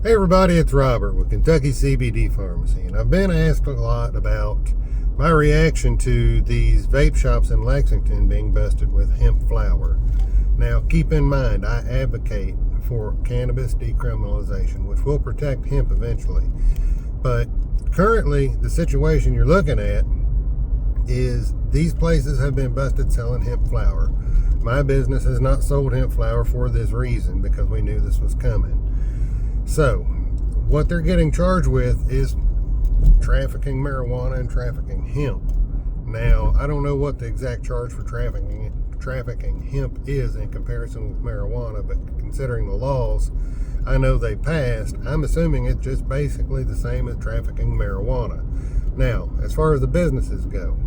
Hey everybody, it's Robert with Kentucky CBD Pharmacy, and I've been asked a lot about my reaction to these vape shops in Lexington being busted with hemp flower. Now, keep in mind, I advocate for cannabis decriminalization, which will protect hemp eventually. But currently, the situation you're looking at is these places have been busted selling hemp flower. My business has not sold hemp flower for this reason, because we knew this was coming. So, what they're getting charged with is trafficking marijuana and trafficking hemp. Now, I don't know what the exact charge for trafficking hemp is in comparison with marijuana, but considering the laws I know they passed, I'm assuming it's just basically the same as trafficking marijuana. Now, as far as the businesses go,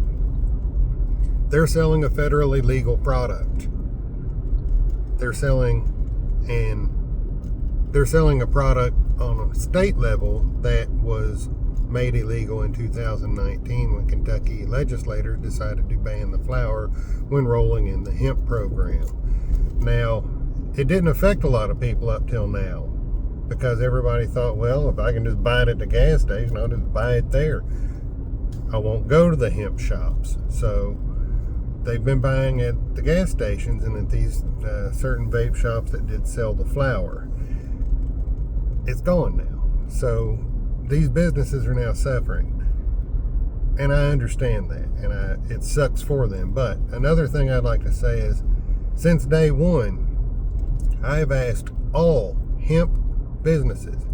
they're selling a federally legal product. They're selling a product on a state level that was made illegal in 2019 when Kentucky legislators decided to ban the flower when rolling in the hemp program. Now, it didn't affect a lot of people up till now because everybody thought, well, if I can just buy it at the gas station, I'll just buy it there. I won't go to the hemp shops. So they've been buying at the gas stations and at these certain vape shops that did sell the flower. It's gone now. So these businesses are now suffering. And I understand that. And it sucks for them. But another thing I'd like to say is, since day one, I've asked all hemp businesses,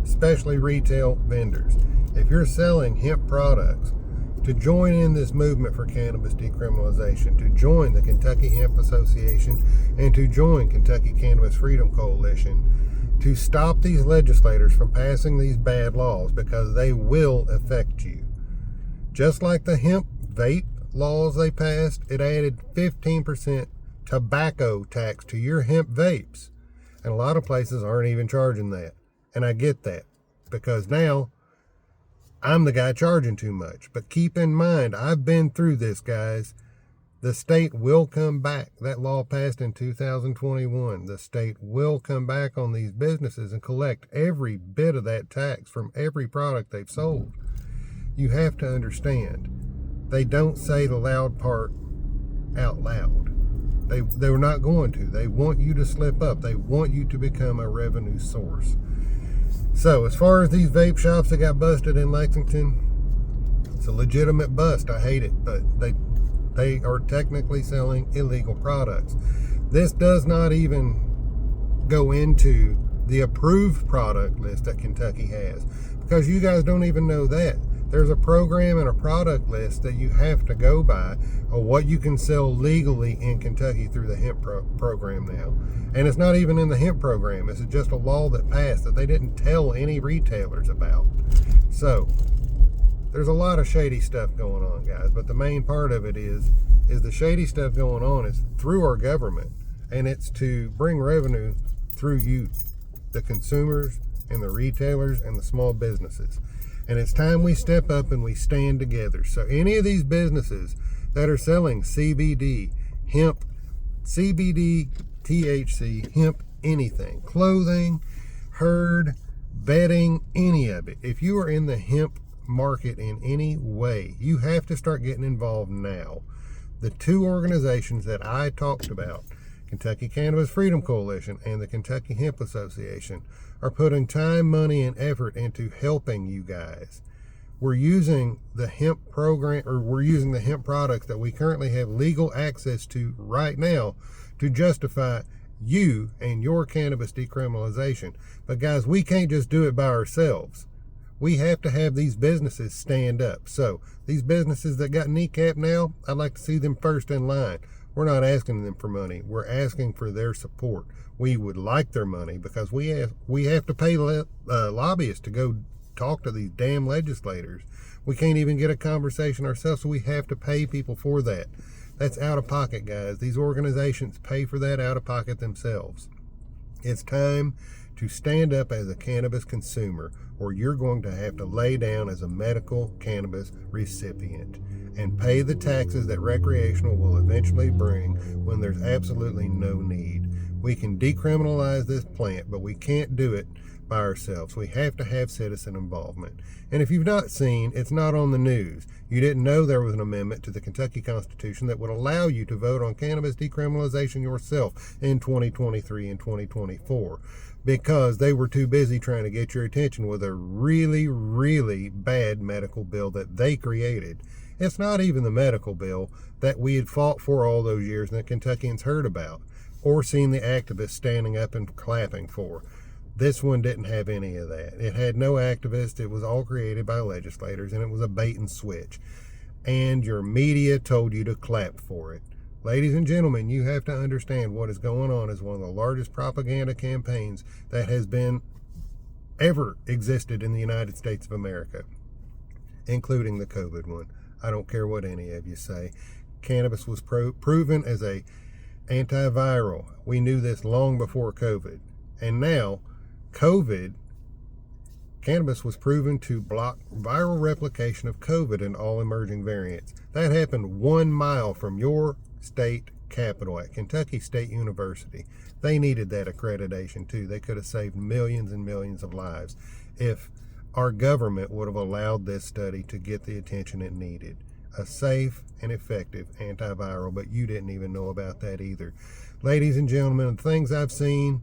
especially retail vendors, if you're selling hemp products, to join in this movement for cannabis decriminalization, to join the Kentucky Hemp Association, and to join Kentucky Cannabis Freedom Coalition, to stop these legislators from passing these bad laws, because they will affect you. Just like the hemp vape laws they passed, it added 15% tobacco tax to your hemp vapes. And a lot of places aren't even charging that. And I get that, because now I'm the guy charging too much. But keep in mind, I've been through this, guys. The state will come back. That law passed in 2021. The state will come back on these businesses and collect every bit of that tax from every product they've sold. You have to understand, they don't say the loud part out loud. They're not going to. They want you to slip up. They want you to become a revenue source. So, as far as these vape shops that got busted in Lexington, it's a legitimate bust. I hate it, but they are technically selling illegal products. This does not even go into the approved product list that Kentucky has, because you guys don't even know that. There's a program and a product list that you have to go by of what you can sell legally in Kentucky through the hemp program now. And it's not even in the hemp program. It's just a law that passed that they didn't tell any retailers about. So there's a lot of shady stuff going on, guys, but the main part of it is the shady stuff going on is through our government, and it's to bring revenue through you, the consumers and the retailers and the small businesses. And it's time we step up and we stand together. So any of these businesses that are selling CBD, hemp, CBD, THC, hemp, anything, clothing, herd, bedding, any of it, if you are in the hemp market in any way, you have to start getting involved now. The two organizations that I talked about, Kentucky Cannabis Freedom Coalition and the Kentucky Hemp Association, are putting time, money, and effort into helping you guys. We're using the hemp program, or we're using the hemp products that we currently have legal access to right now to justify you and your cannabis decriminalization. But guys, we can't just do it by ourselves. We have to have these businesses stand up. So these businesses that got kneecapped now, I'd like to see them first in line. We're not asking them for money. We're asking for their support. We would like their money because we have to pay lobbyists to go talk to these damn legislators. We can't even get a conversation ourselves, so we have to pay people for that. That's out of pocket, guys. These organizations pay for that out of pocket themselves. It's time to stand up as a cannabis consumer, or you're going to have to lay down as a medical cannabis recipient and pay the taxes that recreational will eventually bring when there's absolutely no need. We can decriminalize this plant, but we can't do it by ourselves. We have to have citizen involvement. And if you've not seen, it's not on the news. You didn't know there was an amendment to the Kentucky Constitution that would allow you to vote on cannabis decriminalization yourself in 2023 and 2024 because they were too busy trying to get your attention with a really, really bad medical bill that they created. It's not even the medical bill that we had fought for all those years and that Kentuckians heard about or seen the activists standing up and clapping for. This one didn't have any of that. It had no activists. It was all created by legislators, and it was a bait and switch. And your media told you to clap for it. Ladies and gentlemen, you have to understand what is going on is one of the largest propaganda campaigns that has been ever existed in the United States of America, including the COVID one. I don't care what any of you say. Cannabis was proven as a antiviral. We knew this long before COVID. And now, cannabis was proven to block viral replication of COVID and all emerging variants. That happened 1 mile from your state capital at Kentucky State University. They needed that accreditation too. They could have saved millions and millions of lives if our government would have allowed this study to get the attention it needed. A safe and effective antiviral, but you didn't even know about that either. Ladies and gentlemen, the things I've seen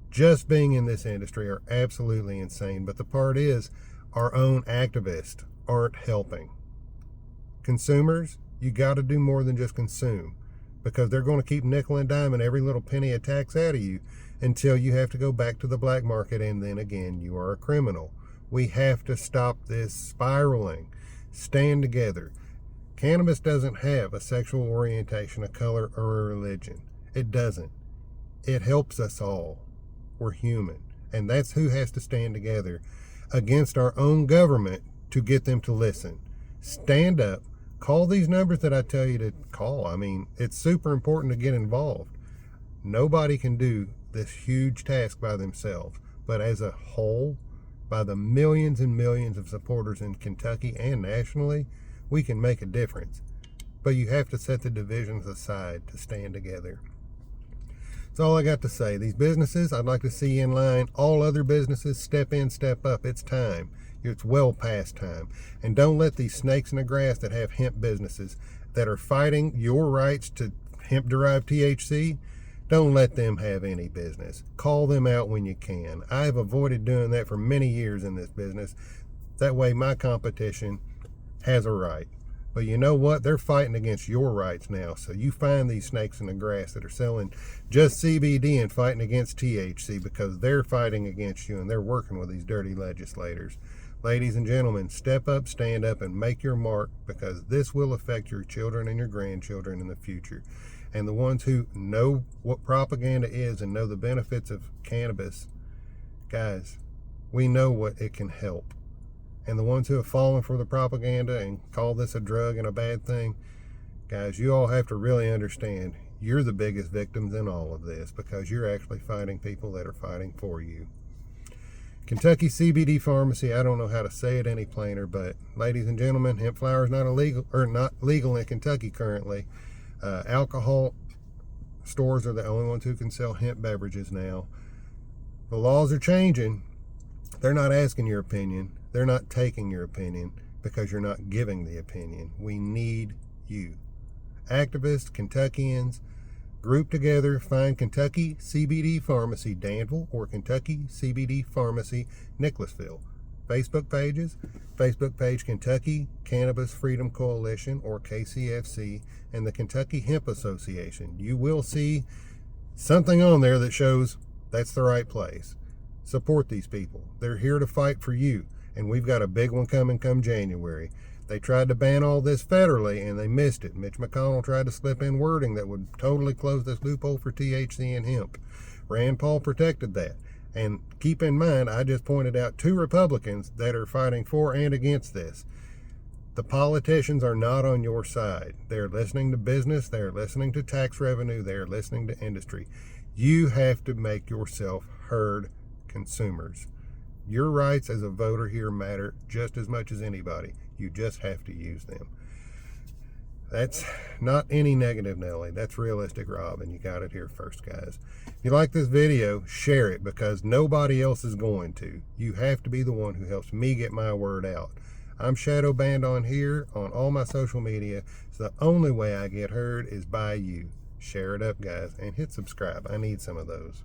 just being in this industry are absolutely insane. But the part is, our own activists aren't helping. Consumers, you got to do more than just consume, because they're going to keep nickel and diming every little penny of tax out of you until you have to go back to the black market, and then again, you are a criminal. We have to stop this spiraling. Stand together. Cannabis doesn't have a sexual orientation, a color, or a religion. It doesn't. It helps us all. We're human. And that's who has to stand together against our own government to get them to listen. Stand up. Call these numbers that I tell you to call. I mean, it's super important to get involved. Nobody can do this huge task by themselves. But as a whole, by the millions and millions of supporters in Kentucky and nationally, we can make a difference. But you have to set the divisions aside to stand together. That's all I got to say. These businesses, I'd like to see in line. All other businesses, step in, step up. It's time. It's well past time. And don't let these snakes in the grass that have hemp businesses that are fighting your rights to hemp-derived THC, don't let them have any business. Call them out when you can. I've avoided doing that for many years in this business. That way my competition has a right. But you know what? They're fighting against your rights now. So you find these snakes in the grass that are selling just CBD and fighting against THC because they're fighting against you and they're working with these dirty legislators. Ladies and gentlemen, step up, stand up, and make your mark, because this will affect your children and your grandchildren in the future. And the ones who know what propaganda is and know the benefits of cannabis, guys, we know what it can help. And the ones who have fallen for the propaganda and call this a drug and a bad thing, guys, you all have to really understand you're the biggest victims in all of this, because you're actually fighting people that are fighting for you. Kentucky CBD Pharmacy, I don't know how to say it any plainer, but ladies and gentlemen, hemp flower is not legal in Kentucky currently. Alcohol stores are the only ones who can sell hemp beverages now. The laws are changing. They're not asking your opinion. They're not taking your opinion because you're not giving the opinion. We need you. Activists, Kentuckians, group together, find Kentucky CBD Pharmacy Danville or Kentucky CBD Pharmacy Nicholasville. Facebook pages, Facebook page Kentucky Cannabis Freedom Coalition or KCFC, and the Kentucky Hemp Association. You will see something on there that shows that's the right place. Support these people. They're here to fight for you, and we've got a big one coming come January. They tried to ban all this federally, and they missed it. Mitch McConnell tried to slip in wording that would totally close this loophole for THC and hemp. Rand Paul protected that. And keep in mind, I just pointed out 2 Republicans that are fighting for and against this. The politicians are not on your side. They're listening to business. They're listening to tax revenue. They're listening to industry. You have to make yourself heard, consumers. Your rights as a voter here matter just as much as anybody. You just have to use them. That's not any negative, Nelly. That's realistic, Rob, and you got it here first, guys. If you like this video, share it, because nobody else is going to. You have to be the one who helps me get my word out. I'm shadow banned on here, on all my social media, so the only way I get heard is by you. Share it up, guys, and hit subscribe. I need some of those.